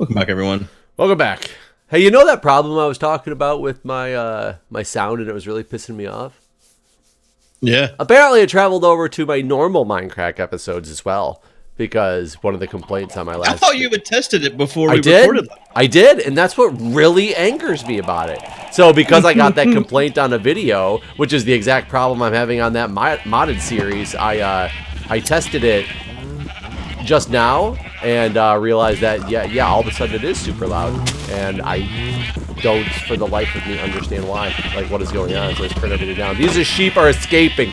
Welcome back, everyone. Welcome back. Hey, you know that problem I was talking about with my my sound, and it was really pissing me off? Yeah. Apparently, it traveled over to my normal MindCrack episodes as well, because one of the complaints on my last... I thought you had tested it before we recorded them. I did, and that's what really angers me about it. So because I got that complaint on a video, which is the exact problem I'm having on that modded series, I tested it just now and realized that, yeah, all of a sudden it is super loud. And I don't, for the life of me, understand why. Like, what is going on? So let's turn everything down. These sheep are escaping.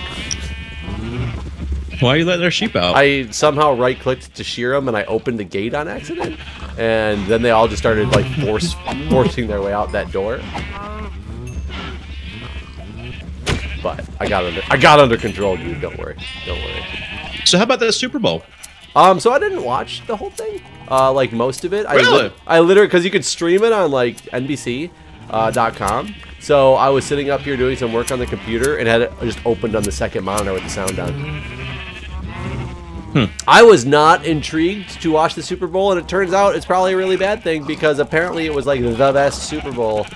Why are you letting our sheep out? I somehow right-clicked to shear them, and I opened the gate on accident. And then they all just started, like, forcing their way out that door. But I got under control, dude. Don't worry. Don't worry. So how about that Super Bowl? So I didn't watch the whole thing, like most of it. Really? I literally, because you could stream it on like NBC.com. So I was sitting up here doing some work on the computer and had it just opened on the second monitor with the sound on. I was not intrigued to watch the Super Bowl, and it turns out it's probably a really bad thing because apparently it was like the best Super Bowl.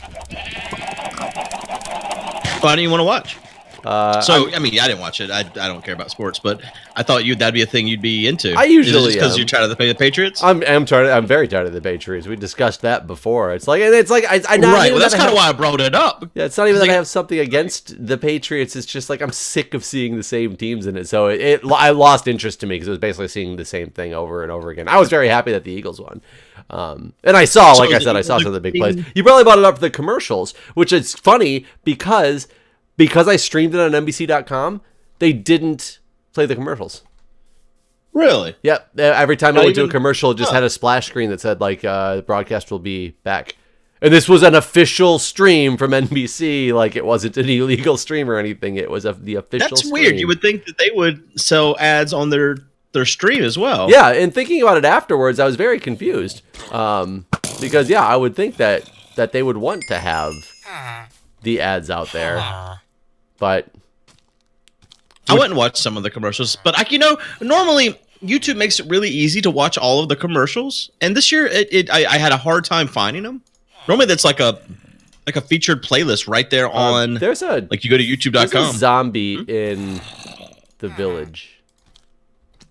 Why do you want to watch? I mean, I didn't watch it. I don't care about sports, but I thought that'd be a thing you'd be into. I usually Is it because you're tired of the Patriots? I'm very tired of the Patriots. We discussed that before. It's like I right. Well, that's kind of why I brought it up. Yeah, it's not even that I have something against the Patriots. It's just like I'm sick of seeing the same teams in it. So I lost interest to me because it was basically seeing the same thing over and over again. I was very happy that the Eagles won. And I saw, like I said, I saw some of the big plays. You probably brought it up for the commercials, which is funny because I streamed it on NBC.com, they didn't play the commercials. Really? Yep. Every time I went to a commercial, it just had a splash screen that said, like, the broadcast will be back. And this was an official stream from NBC. Like, it wasn't an illegal stream or anything. It was the official stream. That's weird. You would think that they would sell ads on their stream as well. Yeah, and thinking about it afterwards, I was very confused. Because, yeah, I would think that they would want to have the ads out there. But I went and watched some of the commercials, but normally YouTube makes it really easy to watch all of the commercials, and this year I had a hard time finding them. Normally that's like a featured playlist right there on. There's a like you go to YouTube.com. There's a zombie in the village.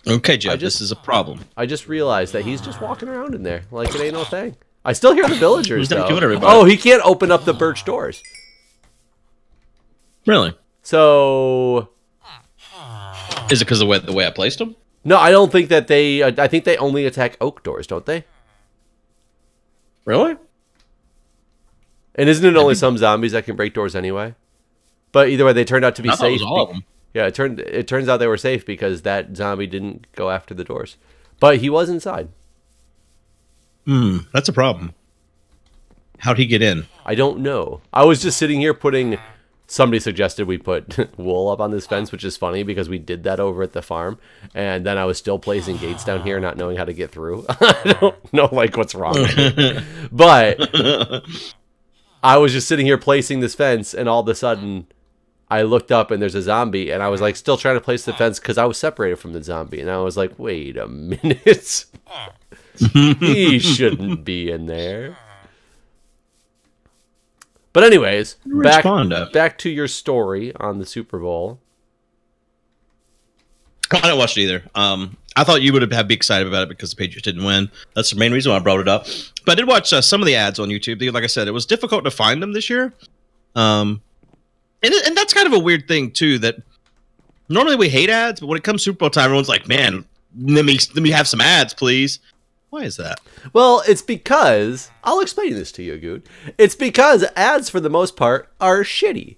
Okay, Jeff, this is a problem. I just realized that he's just walking around in there like it ain't no thing. I still hear the villagers though. Oh, he can't open up the birch doors. Really? So, is it because of the way I placed them? No, I don't think that they. I think they only attack oak doors, don't they? Really? And isn't it only some zombies that can break doors anyway? But either way, they turned out to be safe. It was all of them. Yeah, it turns out they were safe because that zombie didn't go after the doors, but he was inside. That's a problem. How'd he get in? I don't know. I was just sitting here putting. Somebody suggested we put wool up on this fence, which is funny because we did that over at the farm. And then I was still placing gates down here, not knowing how to get through. I don't know, like, what's wrong with it. But I was just sitting here placing this fence, and all of a sudden, I looked up, and there's a zombie. And I was, like, still trying to place the fence because I was separated from the zombie. And I was like, wait a minute. He shouldn't be in there. But anyways, back to your story on the Super Bowl. I didn't watch it either. I thought you would have be excited about it because the Patriots didn't win. That's the main reason why I brought it up. But I did watch some of the ads on YouTube. Like I said, it was difficult to find them this year. And that's kind of a weird thing, too, that normally we hate ads, but when it comes Super Bowl time, everyone's like, man, let me have some ads, please. Why is that? Well, it's because... I'll explain this to you, Guude. It's because ads, for the most part, are shitty.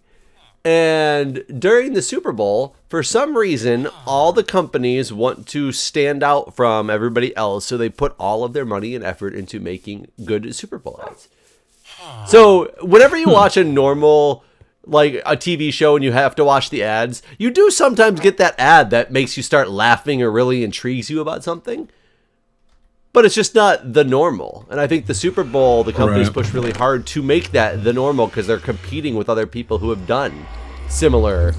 And during the Super Bowl, for some reason, all the companies want to stand out from everybody else, so they put all of their money and effort into making good Super Bowl ads. So, whenever you watch a normal... like a TV show and you have to watch the ads, you do sometimes get that ad that makes you start laughing or really intrigues you about something. But it's just not the normal. And I think the Super Bowl, the companies push really hard to make that the normal because they're competing with other people who have done similar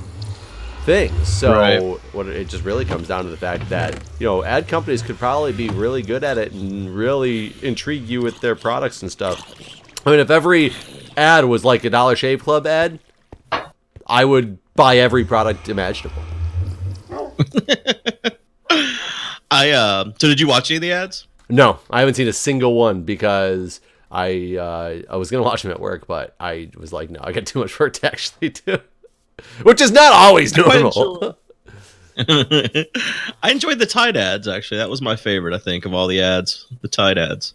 things. So Right. what it just really comes down to the fact that, you know, ad companies could probably be really good at it and really intrigue you with their products and stuff. I mean, if every ad was like a Dollar Shave Club ad, I would buy every product imaginable. So did you watch any of the ads? No, I haven't seen a single one because I was gonna watch them at work, but I was like, no, I got too much work to actually do, which is not always normal. I enjoyed the Tide ads, actually. That was my favorite, I think, of all the ads. The Tide ads.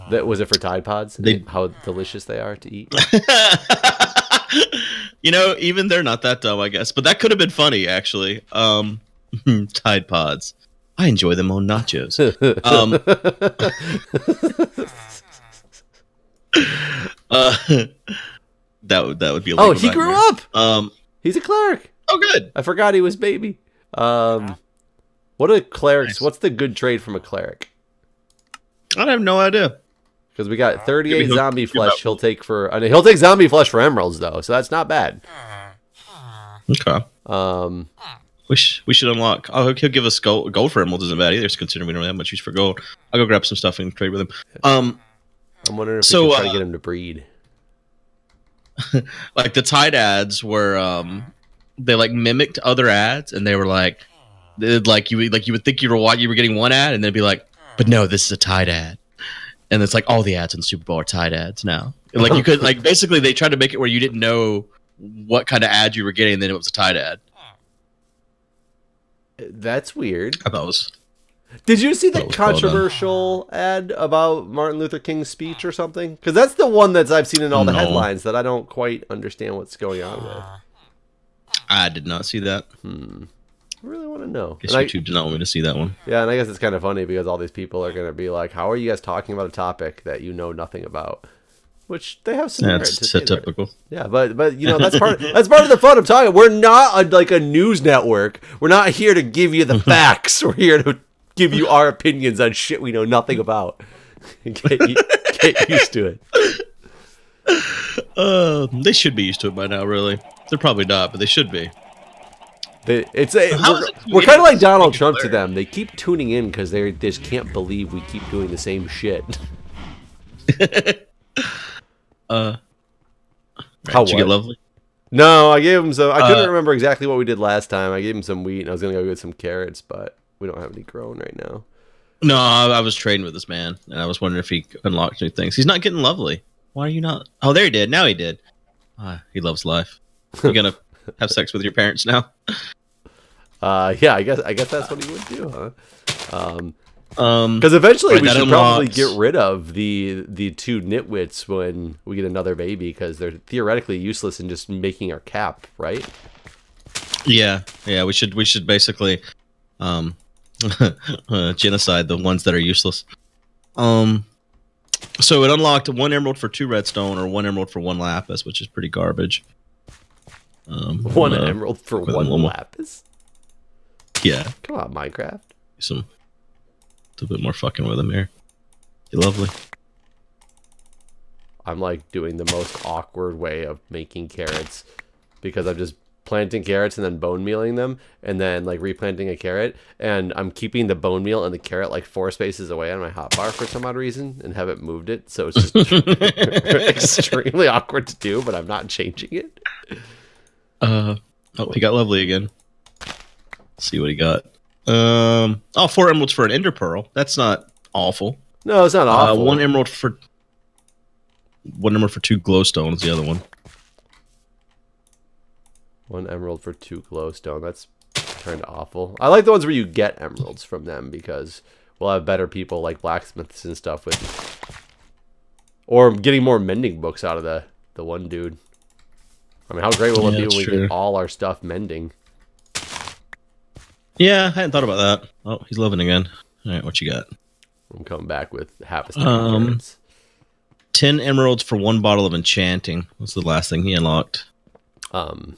That was it for Tide Pods. How delicious they are to eat. You know, even they're not that dumb, I guess. But that could have been funny, actually. Tide Pods. I enjoy them on nachos. That would be a oh, he grew up. He's a cleric. Oh, good. I forgot he was baby. What are clerics? Nice. What's the good trade from a cleric? I have no idea. Because we got 38 zombie flesh. He'll take zombie flesh for emeralds though, so that's not bad. Okay. We should unlock. Oh, he'll give us gold for emeralds. Isn't bad either, considering we don't have much use for gold. I'll go grab some stuff and trade with him. I'm wondering if we can try to get him to breed. Like the Tide ads were, they like mimicked other ads, and they were like you would think you were getting one ad, and they'd be like, but no, this is a Tide ad, and it's like all the ads in the Super Bowl are Tide ads now. Like you could basically they tried to make it where you didn't know what kind of ad you were getting, and then it was a Tide ad. That's weird. I thought it was. Did you see the controversial ad about Martin Luther King's speech or something? Because that's the one that I've seen in all the headlines that I don't quite understand what's going on with. I did not see that. I really want to know. I guess YouTube did not want me to see that one. Yeah, and I guess it's kind of funny because all these people are going to be like, how are you guys talking about a topic that you know nothing about? Which they have some merit to say typical. Yeah, but you know that's part of the fun of talking. We're not like a news network. We're not here to give you the facts. We're here to give you our opinions on shit we know nothing about. Get used to it. They should be used to it by now. Really, they're probably not, but they should be. We're kind of like Donald Trump to them. They keep tuning in because they just can't believe we keep doing the same shit. Did you get lovely? No, I gave him some. I couldn't remember exactly what we did last time. I gave him some wheat, and I was gonna go get some carrots, but we don't have any grown right now. No, I was trading with this man, and I was wondering if he unlocked new things. He's not getting lovely. Why are you not? Oh, there he did. Now he did. He loves life. You gonna have sex with your parents now? Yeah, I guess that's what he would do, huh? Because eventually we should probably get rid of the two nitwits when we get another baby, because they're theoretically useless in just making our cap, right? Yeah. We should basically genocide the ones that are useless. So it unlocked 1 emerald for 2 redstone, or 1 emerald for 1 lapis, which is pretty garbage. 1 emerald for 1 lapis. Yeah. Come on, Minecraft. A bit more fucking with them here. You're lovely. I'm like doing the most awkward way of making carrots, because I'm just planting carrots and then bone mealing them, and then like replanting a carrot, and I'm keeping the bone meal and the carrot like 4 spaces away on my hotbar for some odd reason, and haven't moved it, so it's just extremely awkward to do, but I'm not changing it. Oh, he got lovely again. Let's see what he got. 4 emeralds for an ender pearl. That's not awful. No, it's not awful. 1 emerald for 2 glowstone is the other one. 1 emerald for 2 glowstone. That's kind of awful. I like the ones where you get emeralds from them, because we'll have better people like blacksmiths and stuff with, or getting more mending books out of the one dude. I mean, how great will it be when we get all our stuff mending? Yeah, I hadn't thought about that. Oh, he's loving again. All right, what you got? I'm coming back with half a stack of carrots. 10 emeralds for 1 bottle of enchanting. What's the last thing he unlocked? I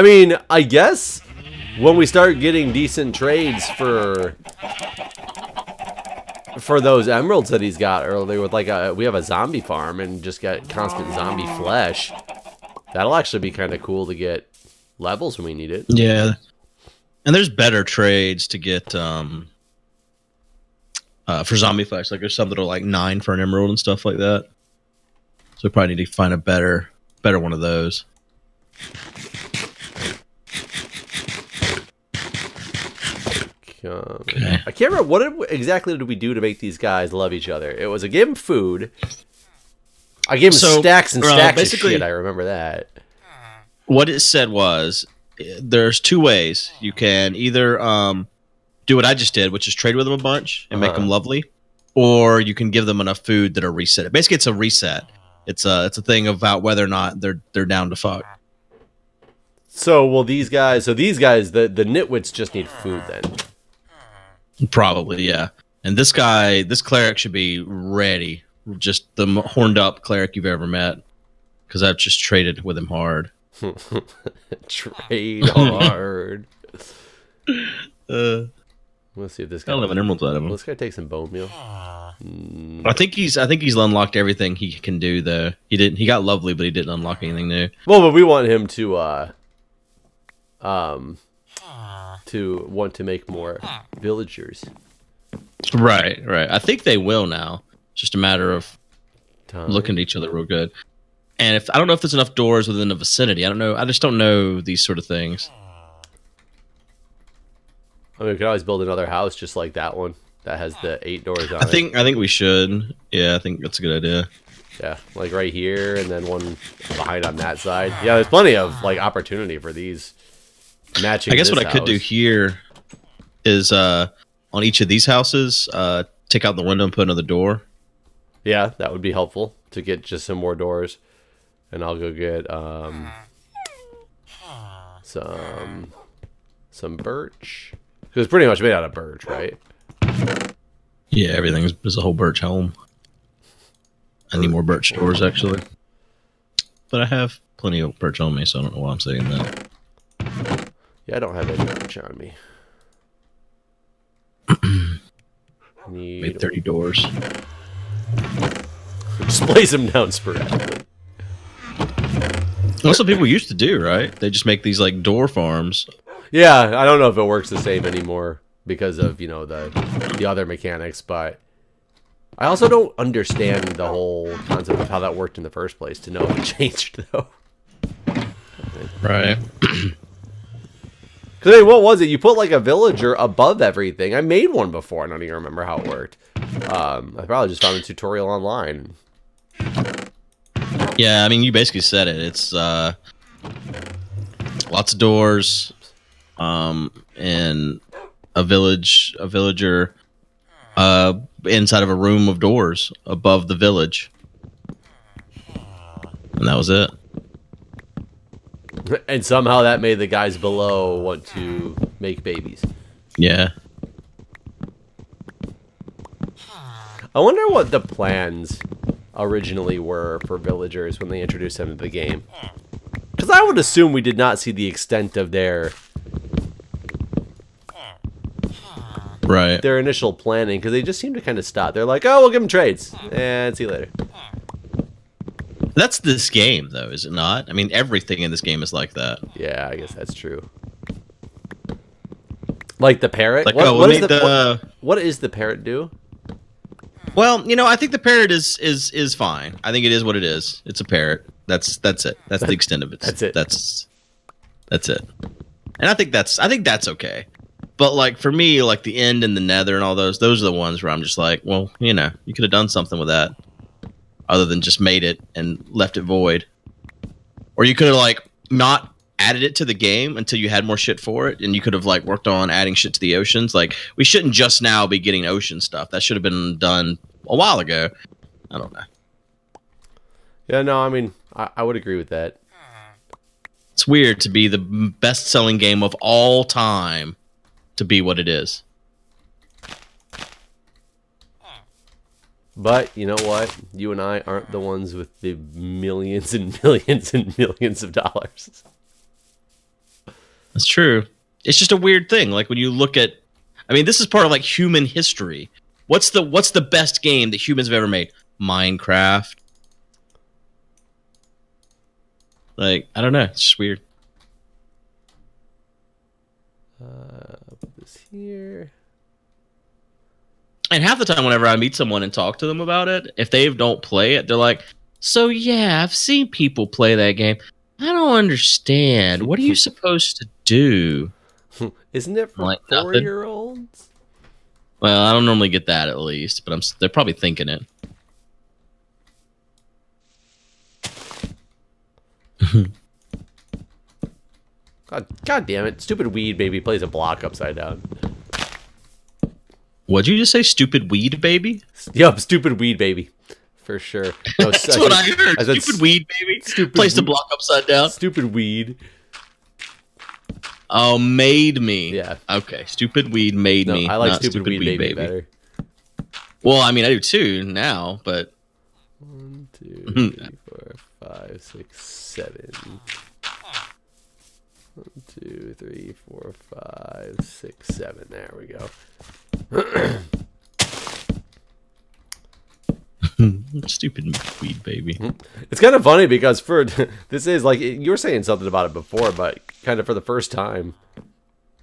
mean, I guess when we start getting decent trades for those emeralds that he's got earlier, with like we have a zombie farm and just got constant zombie flesh. That'll actually be kind of cool to get levels when we need it. Yeah. And there's better trades to get for zombie flesh. Like there's some that are like 9 for an emerald and stuff like that. So we probably need to find a better one of those. Okay. I can't remember what exactly did we do to make these guys love each other. It was I gave them food. I gave them stacks and stacks of shit. I remember that. What it said was, there's 2 ways. You can either do what I just did, which is trade with them a bunch and make them lovely, or you can give them enough food that'll reset it. Basically, it's a reset. It's a thing about whether or not they're down to fuck. So, well, these guys, the nitwits just need food then. Probably, yeah. And this cleric should be ready. Just the horned up cleric you've ever met. Because I've just traded with him hard. Trade hard. Let's see if this guy. I'll have an emerald out of him. This guy takes some bone meal. I think he's unlocked everything he can do though. He got lovely, but he didn't unlock anything new. Well, but we want him to want to make more villagers. Right. I think they will now. It's just a matter of looking at each other real good. And I don't know if there's enough doors within the vicinity. I don't know. I just don't know these sort of things. I mean, we could always build another house just like that one that has the 8 doors on I think we should. Yeah, I think that's a good idea. Yeah, like right here, and then one behind on that side. Yeah, there's plenty of like opportunity for these matching. I guess what I could do here is on each of these houses, take out the window and put another door. Yeah, that would be helpful to get just some more doors. And I'll go get some birch. Because it's pretty much made out of birch, right? Yeah, everything is a whole birch home. I need more birch doors, actually. But I have plenty of birch on me, so I don't know why I'm saying that. Yeah, I don't have any birch on me. Made 30 doors. Just place them down sporadically. That's what people used to do, right? They just make these like door farms. Yeah, I don't know if it works the same anymore because of, you know, the other mechanics, but I also don't understand the whole concept of how that worked in the first place to know if it changed though. Right. Because I mean, what was it? You put like a villager above everything. I made one before. I don't even remember how it worked. I probably just found a tutorial online. Yeah, I mean, you basically said it. It's lots of doors, and a villager, inside of a room of doors above the village, and that was it. And somehow that made the guys below want to make babies. Yeah. I wonder what the plans originally were for villagers when they introduced them to the game. Because I would assume we did not see the extent of their initial planning, because they just seem to kind of stop. They're like, oh, we'll give them trades, and see you later. That's this game, though, is it not? I mean, everything in this game is like that. Yeah, I guess that's true. Like the parrot? Like, what is the parrot do? Well, you know, I think the parrot is fine. I think it is what it is. It's a parrot. That's it. That's the extent of it. That's it. That's it. And I think that's okay. But like for me, like the end and the nether and all those are the ones where I'm just like, well, you know, you could have done something with that other than just made it and left it void. Or you could have like not added it to the game until you had more shit for it, and you could have like worked on adding shit to the oceans. Like we shouldn't just now be getting ocean stuff. That should have been done a while ago. I don't know. Yeah, no, I mean, I would agree with that. It's weird to be the best-selling game of all time to be what it is. But you know what? You and I aren't the ones with the millions and millions and millions of dollars. That's true. It's just a weird thing. Like when you look at, I mean, this is part of like human history. What's the best game that humans have ever made? Minecraft. Like, I don't know. It's just weird. Put this here. And half the time, whenever I meet someone and talk to them about it, if they don't play it, they're like, "So yeah, I've seen people play that game. I don't understand. What are you supposed to do?" Isn't it for like 4-year-olds? Well, I don't normally get that at least, but they're probably thinking it. God damn it! Stupid weed baby plays a block upside down. What'd you just say? Stupid weed baby? Yup, stupid weed baby. For sure. No, That's what I heard. Stupid weed baby. Placed the block upside down. Stupid weed. Oh, made me. Yeah. Okay. Stupid weed made me. I like stupid weed baby better. Well, I mean, I do too now, but 1, 2, 3, 4, 5, 6, 7. 1, 2, 3, 4, 5, 6, 7. There we go. Stupid weed baby. It's kind of funny because this is like you were saying something about it before, but kind of for the first time.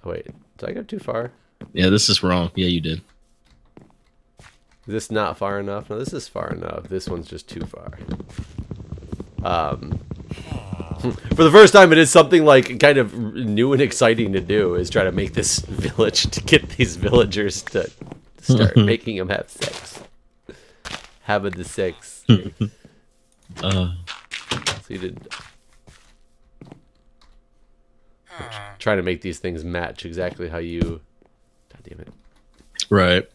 Oh, wait, did I go too far? Yeah, this is wrong. Yeah, you did. Is this not far enough? No, this is far enough. This one's just too far. For the first time, it is something like kind of new and exciting to do, is try to make this village, to get these villagers to start making them have sex. Having the sex. So you did trying to make these things match exactly how you. God damn it! Right.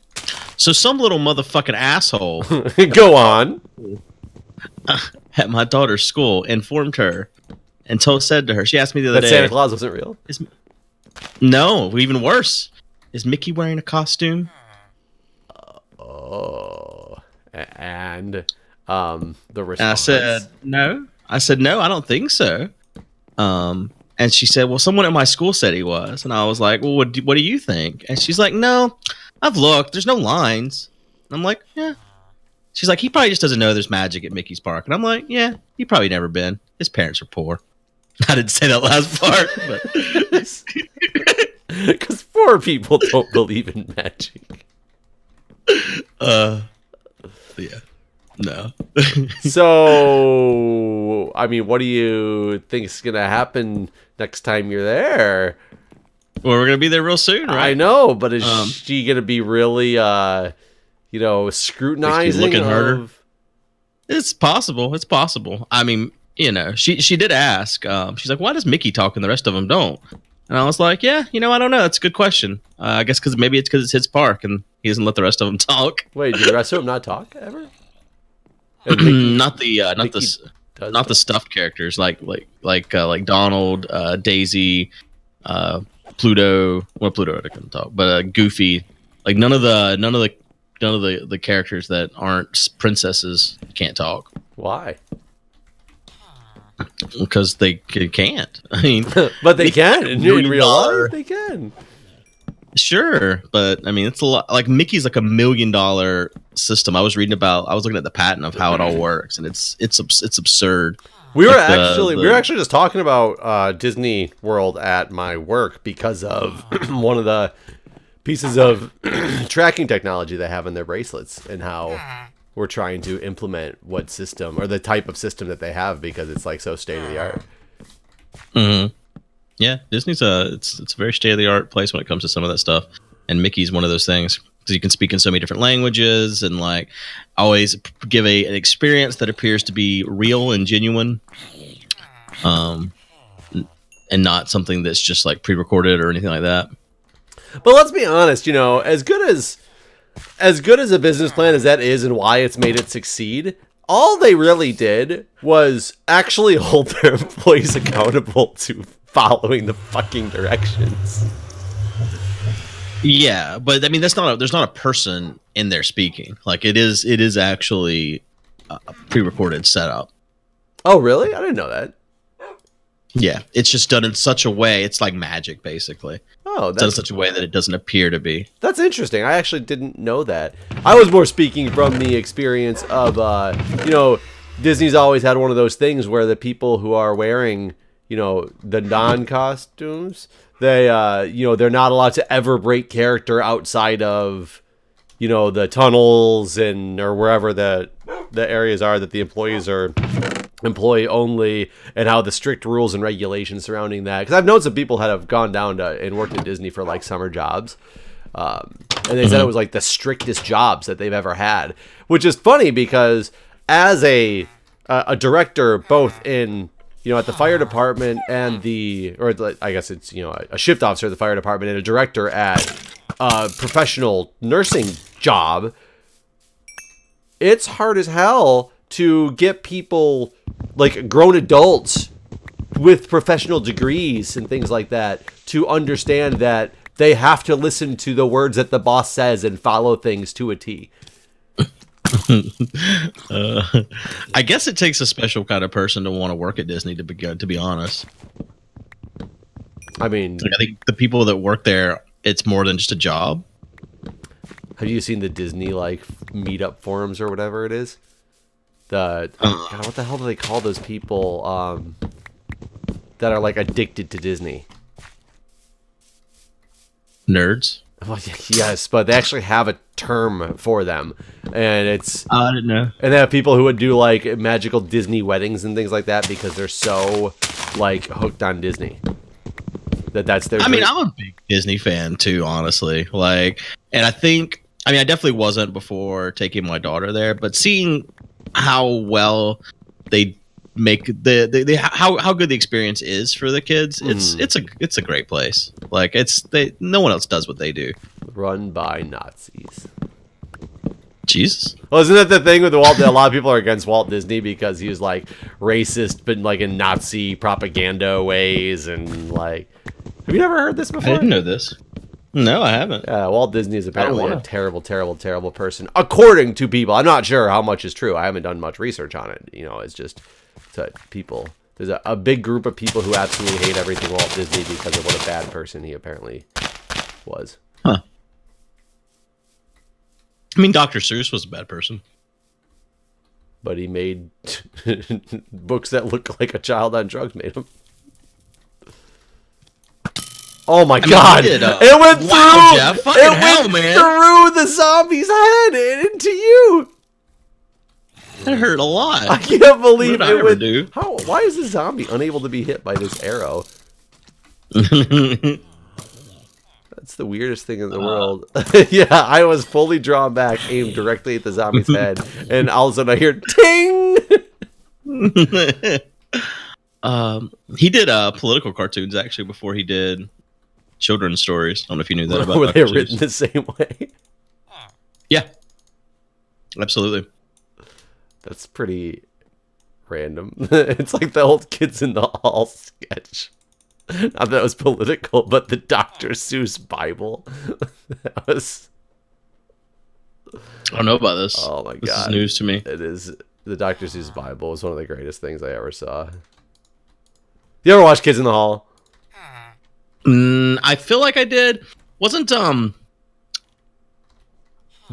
So some little motherfucking asshole. Go on. At my daughter's school, informed her and said to her, she asked me the other day, Santa Claus wasn't real. No, even worse. Is Mickey wearing a costume? And the response. And I said no. I said no, I don't think so. And she said, well, someone at my school said he was. And I was like, well, what do you think? And she's like, no, I've looked. There's no lines. And I'm like, yeah. She's like, he probably just doesn't know there's magic at Mickey's Park. And I'm like, yeah, he probably never been. His parents are poor. I didn't say that last part, but because poor people don't believe in magic. Yeah, no. So, I mean, what do you think is gonna happen next time you're there? Well, we're gonna be there real soon, right? I know, but is she gonna be really, scrutinizing? Looking harder. It's possible. It's possible. I mean, she did ask. She's like, "Why does Mickey talk and the rest of them don't?" And I was like, "Yeah, I don't know. That's a good question. I guess maybe it's because it's his park and he doesn't let the rest of them talk." Wait, do the rest of them not talk ever? Not the stuffed characters like Donald, Daisy, Pluto. Well, Pluto couldn't talk, but Goofy. Like none of the characters that aren't princesses can't talk. Why? Because they can't. I mean, but they can in real life. They can. Sure, but I mean, it's a lot. Like Mickey's like $1 million system. I was looking at the patent of how it all works, and it's absurd. We were actually just talking about Disney World at my work because of one of the pieces of tracking technology they have in their bracelets and how we're trying to implement what system or the type of system that they have because it's like so state of the art. Mm-hmm. Yeah, Disney's it's a very state of the art place when it comes to some of that stuff, and Mickey's one of those things because you can speak in so many different languages and like always give an experience that appears to be real and genuine, and not something that's just like pre-recorded or anything like that. But let's be honest, as good as a business plan as that is and why it's made it succeed, all they really did was actually hold their employees accountable to following the fucking directions. Yeah, but I mean there's not a person in there speaking. Like it is actually a pre-recorded setup. Oh, really? I didn't know that. Yeah, it's just done in such a way. It's like magic, basically. Oh, it's done in such a way that it doesn't appear to be. That's interesting. I actually didn't know that. I was more speaking from the experience of, Disney's always had one of those things where the people who are wearing, you know, the non-costumes, they, you know, they're not allowed to ever break character outside of, you know, the tunnels and or wherever the areas are that the employees are employee only, and how the strict rules and regulations surrounding that. Because I've known some people that have gone down to and worked at Disney for like summer jobs. And they said it was like the strictest jobs that they've ever had, which is funny because as a director, both in, you know, at the fire department and I guess it's, you know, a shift officer at the fire department and a director at a professional nursing job, it's hard as hell to get people, like grown adults with professional degrees and things like that, to understand that they have to listen to the words that the boss says and follow things to a T. I guess it takes a special kind of person to want to work at Disney, to be honest. I mean, I think the people that work there, it's more than just a job. Have you seen the Disney like meetup forums or whatever it is? God, what the hell do they call those people that are like addicted to Disney? Nerds? Well, yes, but they actually have a term for them, and it's I didn't know. And they have people who would do like magical Disney weddings and things like that because they're so like hooked on Disney. That's their. I mean, I'm a big Disney fan too, honestly. Like, and I definitely wasn't before taking my daughter there, but seeing how well they make how good the experience is for the kids, it's a great place. Like, no one else does what they do. Run by Nazis. Jesus. Well, isn't that the thing with Walt? A lot of people are against Walt Disney because he was like racist, but like in Nazi propaganda ways, and like, have you never heard this before? I didn't know this. No, I haven't. Walt Disney is apparently a terrible, terrible, terrible person, according to people. I'm not sure how much is true. I haven't done much research on it. You know, it's just people. There's a big group of people who absolutely hate everything Walt Disney because of what a bad person he apparently was. Huh. I mean, Dr. Seuss was a bad person. But he made books that look like a child on drugs made them. Oh my God! It went through. Jeff, fucking hell, man! Through the zombie's head and into you. That hurt a lot. I can't believe it would do. Why is the zombie unable to be hit by this arrow? That's the weirdest thing in the world. Yeah, I was fully drawn back, aimed directly at the zombie's head, and all of a sudden I hear ting. He did political cartoons actually before he did children's stories. I don't know if you knew that about. Were they written the same way? Yeah, absolutely. That's pretty random. It's like the old Kids in the Hall sketch. Not that it was political, but the Dr. Seuss Bible. That was. I don't know about this. Oh my God. This is news to me. It is. The Dr. Seuss Bible is one of the greatest things I ever saw. You ever watch Kids in the Hall? I feel like I did. Wasn't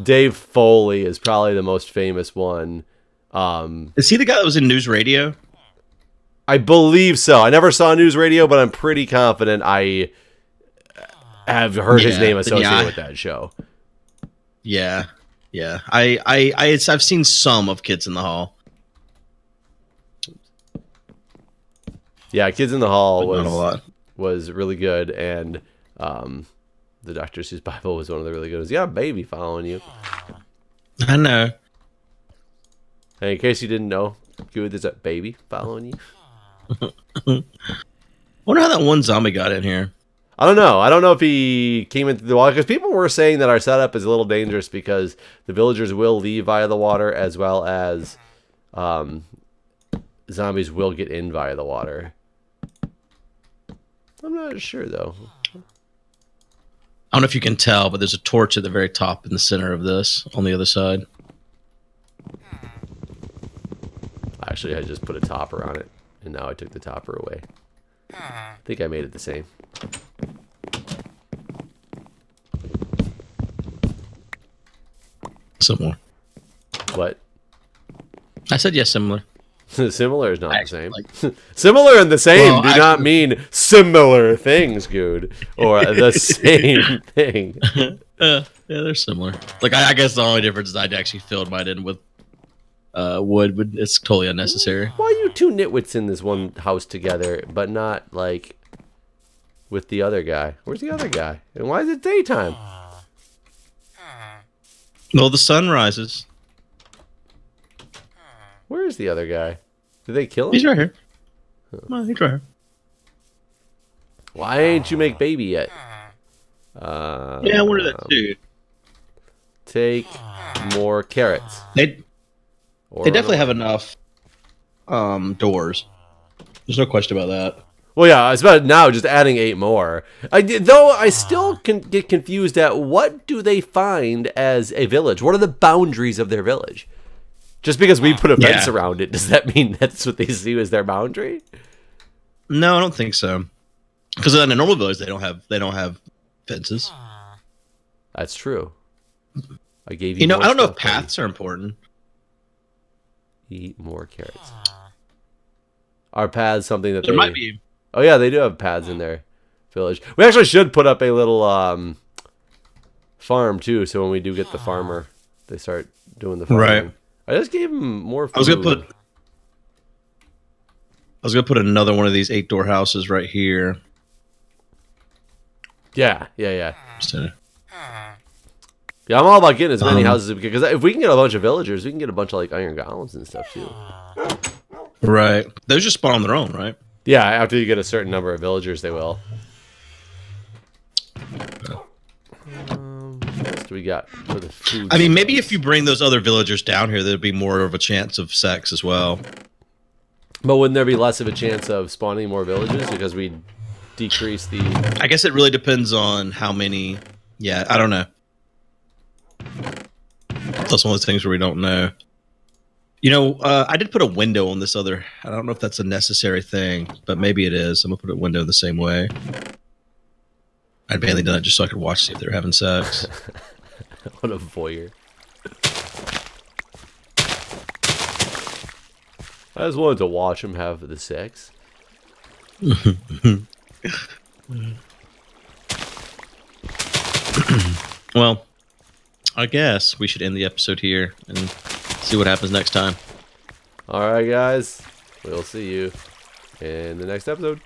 Dave Foley is probably the most famous one. Is he the guy that was in News Radio? I believe so. I never saw News Radio, but I'm pretty confident I have heard his name associated with that show. Yeah, yeah. I've seen some of Kids in the Hall. Yeah, Kids in the Hall was really good, and the Dr. Seuss Bible was one of the really good ones. Yeah, a baby following you. I know. And in case you didn't know, Guude, there's a baby following you. Wonder how that one zombie got in here. I don't know. I don't know if he came in through the water, because people were saying that our setup is a little dangerous because the villagers will leave via the water, as well as zombies will get in via the water. I'm not sure, though. I don't know if you can tell, but there's a torch at the very top in the center of this, on the other side. Actually, I just put a topper on it, and now I took the topper away. I think I made it the same. Similar. What? I said yes, similar. Similar is not the Actually, same. like, Similar and the same Well, do I- not mean similar things, Guude, or the same thing. yeah, they're similar. Like I guess the only difference is I'd actually filled mine in with wood, but it's totally unnecessary. Why are you two nitwits in this one house together, but not like with the other guy? Where's the other guy? And why is it daytime? Well, the sun rises. Where is the other guy? Did they kill him? He's right here. Well, he's right here. Why ain't you make baby yet? Yeah, I wonder that too. Take more carrots. They Or they definitely have enough doors. There's no question about that. Well, yeah, it's about now just adding 8 more. Though I still can get confused at what do they find as a village? What are the boundaries of their village? Just because we put a fence around it, does that mean that's what they see as their boundary? No, I don't think so. Because in a normal village, they don't have fences. That's true. I gave you. You know, more I don't know if stuff, buddy. paths are important. Eat more carrots. Are paths something that There they might be. Oh yeah, they do have paths in their village. We actually should put up a little farm too, so when we do get the farmer, they start doing the farming. Right. I just gave him more food. I was gonna put another one of these 8-door houses right here. Yeah. Just to- Yeah, I'm all about getting as many houses because if we can get a bunch of villagers, we can get a bunch of like iron golems and stuff too. Right. Those just spawn on their own, right? Yeah, after you get a certain number of villagers, they will. What else do we got for the food? I mean, maybe if you bring those other villagers down here, there'd be more of a chance of sex as well. But wouldn't there be less of a chance of spawning more villages because we decrease the... I guess it really depends on how many. Yeah, I don't know. That's one of those things where we don't know. You know, I did put a window on this other. I don't know if that's a necessary thing, but maybe it is. I'm gonna put a window the same way. I'd mainly done it just so I could watch see if they're having sex. What a voyeur. I just wanted to watch them have the sex. Well, I guess we should end the episode here and see what happens next time. Alright guys, we'll see you in the next episode.